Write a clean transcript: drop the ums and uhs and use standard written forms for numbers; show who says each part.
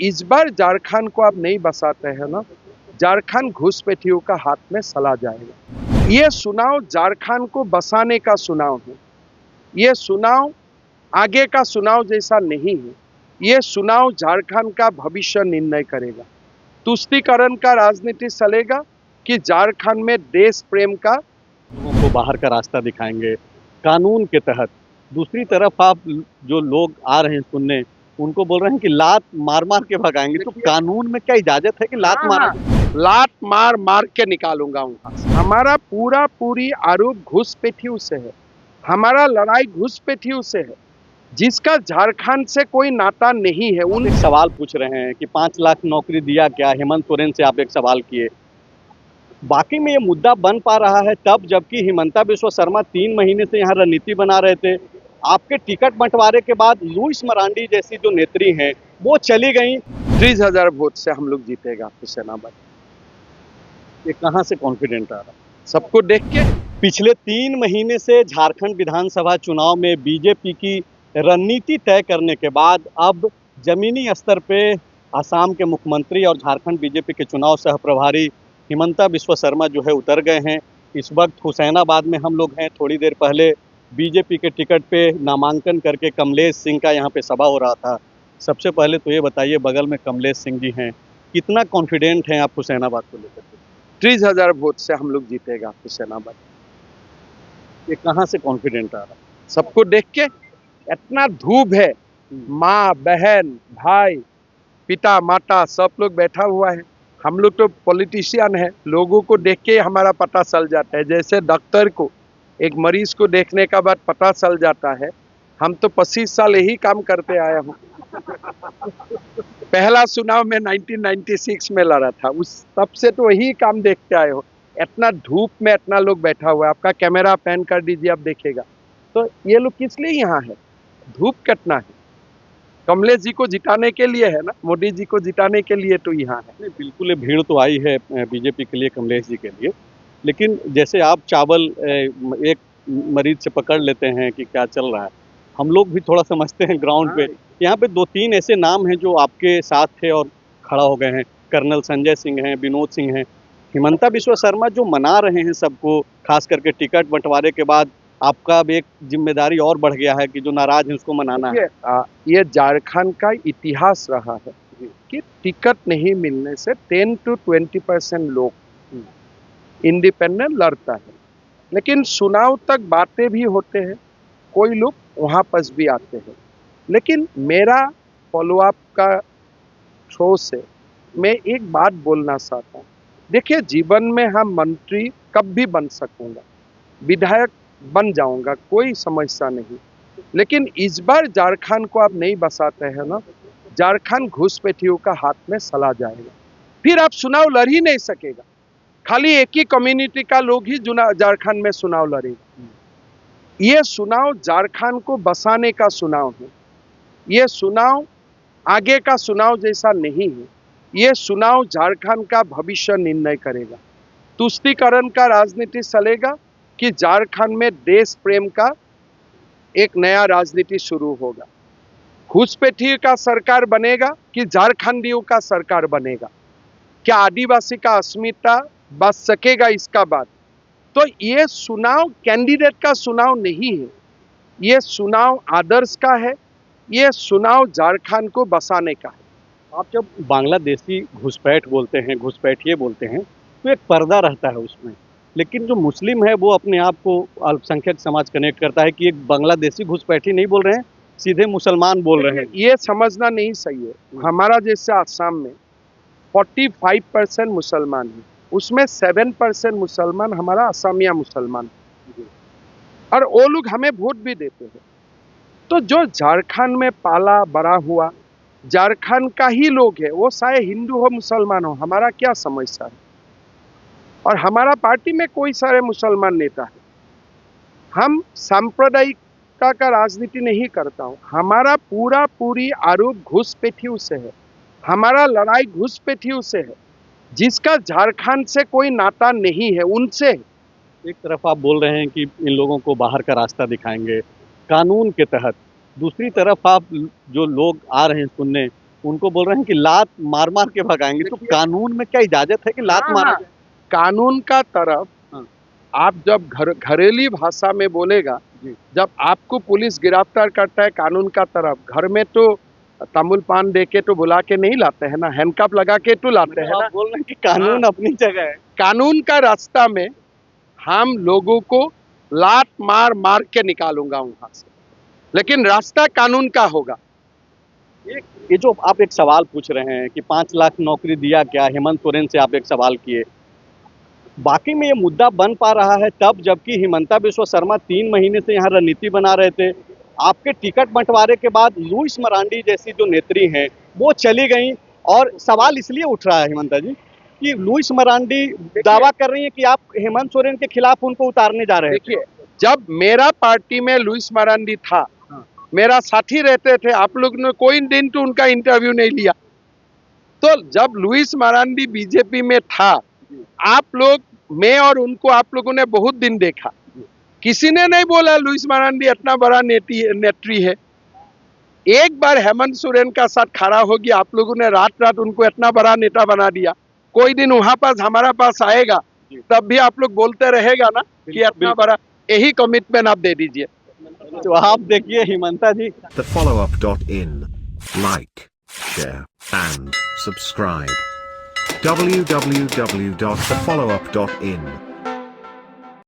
Speaker 1: इस बार झारखंड को आप नहीं बसाते हैं ना, झारखंड घुसपैठियों का हाथ में चला जाएगा। ये चुनाव झारखंड को बसाने का चुनाव है। ये चुनाव आगे का चुनाव जैसा नहीं है। ये चुनाव झारखंड का भविष्य निर्णय करेगा। तुष्टीकरण का राजनीति चलेगा कि झारखंड में देश प्रेम का
Speaker 2: लोगों को बाहर का रास्ता दिखाएंगे कानून के तहत। दूसरी तरफ आप जो लोग आ रहे हैं सुनने, उनको बोल रहे हैं कि लात मार मार के भगाएंगे। तो कानून में क्या इजाजत है कि लात
Speaker 1: लात मार मार के निकालूंगा उनका। हमारा पूरी आरोप घुसपैठियों से है। हमारा लड़ाई घुसपैठियों से है, जिसका झारखंड से कोई नाता नहीं है।
Speaker 2: उन सवाल पूछ रहे हैं कि 5 लाख नौकरी दिया क्या। हेमंत सोरेन से आप एक सवाल किए। बाकी में ये मुद्दा बन पा रहा है तब जबकि हिमंता बिस्वा शर्मा 3 महीने से यहाँ रणनीति बना रहे थे। आपके टिकट बंटवारे के बाद लुइस मरांडी जैसी जो नेत्री हैं वो चली गई।
Speaker 1: 30,000 वोट से हम लोग जीतेगा हुसैनाबाद।
Speaker 2: ये कहाँ से कॉन्फिडेंट आ रहा है?
Speaker 1: सबको देख के
Speaker 2: पिछले 3 महीने से झारखंड विधानसभा चुनाव में बीजेपी की रणनीति तय करने के बाद अब जमीनी स्तर पे असम के मुख्यमंत्री और झारखंड बीजेपी के चुनाव सह प्रभारी हिमंता बिस्वा शर्मा जो है उतर गए हैं। इस वक्त हुसैनाबाद में हम लोग हैं। थोड़ी देर पहले बीजेपी के टिकट पे नामांकन करके कमलेश सिंह का यहाँ पे सभा हो रहा था। सबसे पहले तो ये बताइए, बगल में कमलेश सिंह जी हैं, कितना कॉन्फिडेंट हैं आप हुसैनाबाद को लेकर?
Speaker 1: 30,000 वोट से हम लोग जीतेगा हुसैनाबाद।
Speaker 2: ये कहाँ से कॉन्फिडेंट आ रहा है?
Speaker 1: सबको देख के इतना धूप है, माँ बहन भाई पिता माता सब लोग बैठा हुआ है। हम लोग तो पॉलिटिशियन है, लोगों को देख के हमारा पता चल जाता है। जैसे डॉक्टर को एक मरीज को देखने का बाद पता चल जाता है, हम तो 25 साल यही काम करते आया हूँ। पहला चुनाव में 1996 में लड़ा था, उस तब से तो वही काम देखते आए हो। इतना धूप में इतना लोग बैठा हुआ है। आपका कैमरा पैन कर दीजिए, आप देखेगा तो ये लोग किस लिए यहाँ है? धूप कितना है? कमलेश जी को जिताने के लिए है ना, मोदी जी को जिताने के लिए तो यहाँ है।
Speaker 2: नहीं, बिल्कुल भीड़ तो आई है बीजेपी के लिए, कमलेश जी के लिए। लेकिन जैसे आप चावल एक मरीज से पकड़ लेते हैं कि क्या चल रहा है, हम लोग भी थोड़ा समझते हैं ग्राउंड पे। यहाँ पे 2-3 ऐसे नाम हैं जो आपके साथ थे और खड़ा हो गए हैं। कर्नल संजय सिंह हैं, विनोद सिंह हैं, हिमंता बिस्वा शर्मा जो मना रहे हैं सबको, खास करके टिकट बंटवारे के बाद आपका अब एक जिम्मेदारी और बढ़ गया है कि जो नाराज है उसको मनाना है।
Speaker 1: ये झारखंड का इतिहास रहा है कि टिकट नहीं मिलने से 10 to 20% लोग इंडिपेंडेंट लड़ता है। लेकिन चुनाव तक बातें भी होते हैं, कोई लोग वहाँ पर भी आते हैं। लेकिन मेरा फॉलोअप का थ्रो से मैं एक बात बोलना चाहता हूँ। देखिए, जीवन में हम मंत्री कब भी बन सकूंगा, विधायक बन जाऊंगा, कोई समस्या नहीं। लेकिन इस बार झारखंड को आप नहीं बसाते हैं ना, झारखंड घुसपैठियों का हाथ में चला जाएगा। फिर आप चुनाव लड़ ही नहीं सकेगा। खाली एक ही कम्युनिटी का लोग ही झारखंड में चुनाव लड़ेगा। ये चुनाव झारखंड को बसाने का चुनाव है। ये चुनाव आगे का चुनाव जैसा नहीं है। ये चुनाव झारखंड का भविष्य निर्णय करेगा। तुष्टीकरण का राजनीति चलेगा कि झारखंड में देश प्रेम का एक नया राजनीति शुरू होगा। घुसपैठी का सरकार बनेगा कि झारखंडियों का सरकार बनेगा? क्या आदिवासी का अस्मिता बच सकेगा इसका बाद? तो ये चुनाव कैंडिडेट का चुनाव नहीं है, ये चुनाव आदर्श का है। ये चुनाव झारखंड को बसाने का है।
Speaker 2: आप जब बांग्लादेशी घुसपैठ बोलते हैं, घुसपैठिए बोलते हैं, तो एक पर्दा रहता है उसमें। लेकिन जो मुस्लिम है वो अपने आप को अल्पसंख्यक समाज कनेक्ट करता है कि एक बांग्लादेशी घुसपैठी नहीं बोल रहे हैं, सीधे मुसलमान बोल रहे हैं।
Speaker 1: ये समझना नहीं सही है। हमारा जैसे आसाम में 45% मुसलमान है, उसमें 7% मुसलमान हमारा असमिया मुसलमान है, और वो लोग हमें वोट भी देते हैं। तो जो झारखंड में पाला बड़ा हुआ झारखंड का ही लोग है, वो चाहे हिंदू हो मुसलमान हो, हमारा क्या समस्या है? और हमारा पार्टी में कोई सारे मुसलमान नेता है। हम सांप्रदायिकता का राजनीति नहीं करता हूँ। हमारा पूरी आरोप घुसपैठियों से है। हमारा लड़ाई घुसपैठियों से है, जिसका झारखंड से कोई नाता नहीं है, उनसे।
Speaker 2: एक तरफ आप बोल रहे हैं कि इन लोगों को बाहर का रास्ता दिखाएंगे कानून के तहत। दूसरी तरफ आप जो लोग आ रहे हैं सुनने, उनको बोल रहे हैं कि लात मार मार के भगाएंगे, तो कानून में क्या इजाजत है कि लात
Speaker 1: हाँ,
Speaker 2: मारा
Speaker 1: हाँ।
Speaker 2: जाए?
Speaker 1: कानून का तरफ
Speaker 2: हाँ।
Speaker 1: आप जब घरेलू भाषा में बोलेगा,
Speaker 2: जी।
Speaker 1: जब आपको पुलिस गिरफ्तार करता है कानून का तरफ, घर में तो तमुल पान दे के तो बुला के नहीं लाते हैं ना, हैंडकफ लगा के तो लाते हैं
Speaker 2: मतलब
Speaker 1: ना।
Speaker 2: आप बोल रहे हैं कि कानून अपनी जगह है।
Speaker 1: कानून का रास्ता में हम लोगों को लात मार मार के निकालूंगा वहां से, लेकिन रास्ता कानून का होगा।
Speaker 2: ये जो आप एक सवाल पूछ रहे हैं कि 5 लाख नौकरी दिया क्या, हेमंत सोरेन से आप एक सवाल किए, वाकई में ये मुद्दा बन पा रहा है तब जबकि हिमंता बिस्वा शर्मा 3 महीने से यहाँ रणनीति बना रहे थे। आपके टिकट बंटवारे के बाद लुइस मरांडी जैसी जो नेत्री हैं वो चली गई, और सवाल इसलिए उठ रहा है हिमंता जी कि लुइस मरांडी दावा कर रही है कि आप हेमंत सोरेन के खिलाफ उनको उतारने जा रहे थे।
Speaker 1: देखिए, जब मेरा पार्टी में लुइस मरांडी था,
Speaker 2: हाँ।
Speaker 1: मेरा साथी रहते थे, आप लोग ने कोई दिन तो उनका इंटरव्यू नहीं लिया। तो जब लुइस मरांडी बीजेपी में था, आप लोग, मैं और उनको आप लोगों ने बहुत दिन देखा, किसी ने नहीं बोला लुइस मरांडी इतना बड़ा नेत्री है। एक बार हेमंत सोरेन का साथ खड़ा हो गया, आप लोगों ने रात रात उनको इतना बड़ा नेता बना दिया। कोई दिन वहां पास हमारा पास आएगा तब भी आप लोग बोलते रहेगा ना कि इतना बड़ा, यही कमिटमेंट आप दे दीजिए।
Speaker 2: तो आप देखिए हिमंता जी,
Speaker 3: thefollowup.in. Like, share, and subscribe. www.thefollowup.in